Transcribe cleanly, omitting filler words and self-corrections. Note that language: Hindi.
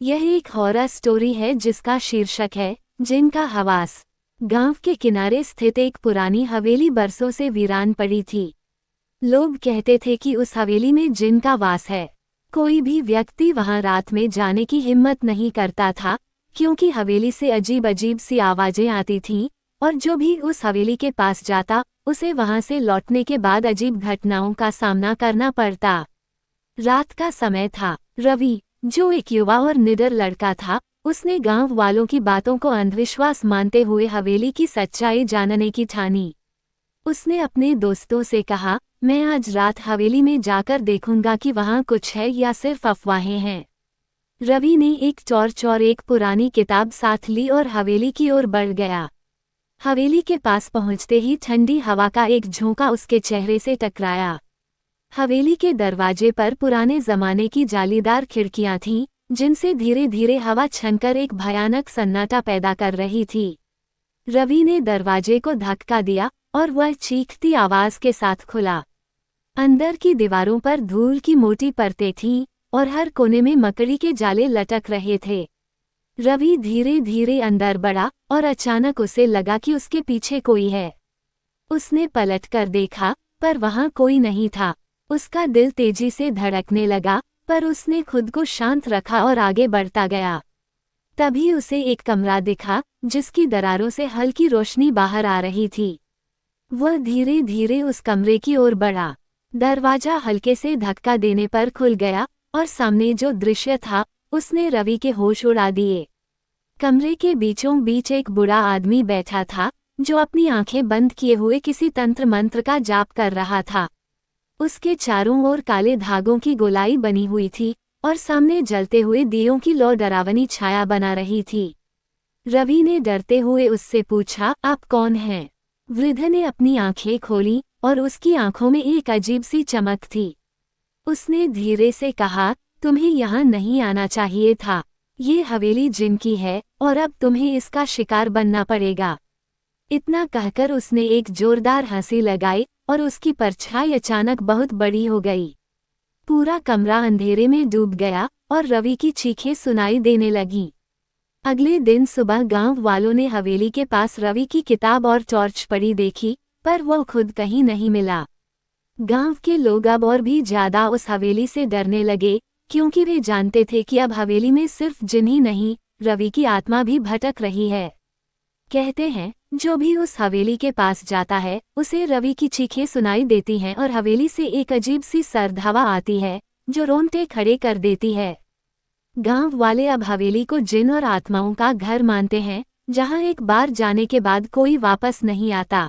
यह एक हॉरर स्टोरी है जिसका शीर्षक है जिन का हवास। गांव के किनारे स्थित एक पुरानी हवेली बरसों से वीरान पड़ी थी। लोग कहते थे कि उस हवेली में जिन का वास है। कोई भी व्यक्ति वहां रात में जाने की हिम्मत नहीं करता था, क्योंकि हवेली से अजीब अजीब सी आवाजें आती थीं, और जो भी उस हवेली के पास जाता उसे वहां से लौटने के बाद अजीब घटनाओं का सामना करना पड़ता। रात का समय था। रवि, जो एक युवा और निडर लड़का था, उसने गांव वालों की बातों को अंधविश्वास मानते हुए हवेली की सच्चाई जानने की ठानी। उसने अपने दोस्तों से कहा, मैं आज रात हवेली में जाकर देखूंगा कि वहां कुछ है या सिर्फ अफवाहें हैं। रवि ने एक टॉर्च और एक पुरानी किताब साथ ली और हवेली की ओर बढ़ गया। हवेली के पास पहुंचते ही ठंडी हवा का एक झोंका उसके चेहरे से टकराया। हवेली के दरवाजे पर पुराने जमाने की जालीदार खिड़कियां थीं, जिनसे धीरे धीरे हवा छनकर एक भयानक सन्नाटा पैदा कर रही थी। रवि ने दरवाजे को धक्का दिया और वह चीखती आवाज के साथ खुला। अंदर की दीवारों पर धूल की मोटी परतें थीं और हर कोने में मकड़ी के जाले लटक रहे थे। रवि धीरे धीरे अंदर बढ़ा और अचानक उसे लगा कि उसके पीछे कोई है। उसने पलटकर देखा, पर वहां कोई नहीं था। उसका दिल तेजी से धड़कने लगा, पर उसने खुद को शांत रखा और आगे बढ़ता गया। तभी उसे एक कमरा दिखा, जिसकी दरारों से हल्की रोशनी बाहर आ रही थी। वह धीरे धीरे उस कमरे की ओर बढ़ा। दरवाजा हल्के से धक्का देने पर खुल गया और सामने जो दृश्य था उसने रवि के होश उड़ा दिए। कमरे के बीचों बीच एक बूढ़ा आदमी बैठा था, जो अपनी आंखें बंद किए हुए किसी तंत्र मंत्र का जाप कर रहा था। उसके चारों ओर काले धागों की गोलाई बनी हुई थी और सामने जलते हुए दियों की लौ डरावनी छाया बना रही थी। रवि ने डरते हुए उससे पूछा, आप कौन हैं? वृद्ध ने अपनी आंखें खोली और उसकी आंखों में एक अजीब सी चमक थी। उसने धीरे से कहा, तुम्हें यहाँ नहीं आना चाहिए था। ये हवेली जिन की है और अब तुम्हें इसका शिकार बनना पड़ेगा। इतना कहकर उसने एक जोरदार हंसी लगाई और उसकी परछाई अचानक बहुत बड़ी हो गई। पूरा कमरा अंधेरे में डूब गया और रवि की चीखें सुनाई देने लगीं। अगले दिन सुबह गांव वालों ने हवेली के पास रवि की किताब और टॉर्च पड़ी देखी, पर वो खुद कहीं नहीं मिला। गांव के लोग अब और भी ज्यादा उस हवेली से डरने लगे, क्योंकि वे जानते थे कि अब हवेली में सिर्फ जिन ही नहीं, रवि की आत्मा भी भटक रही है। कहते हैं, जो भी उस हवेली के पास जाता है उसे रवि की चीखें सुनाई देती हैं और हवेली से एक अजीब सी सर्द हवा आती है, जो रोंगटे खड़े कर देती है। गांव वाले अब हवेली को जिन और आत्माओं का घर मानते हैं, जहां एक बार जाने के बाद कोई वापस नहीं आता।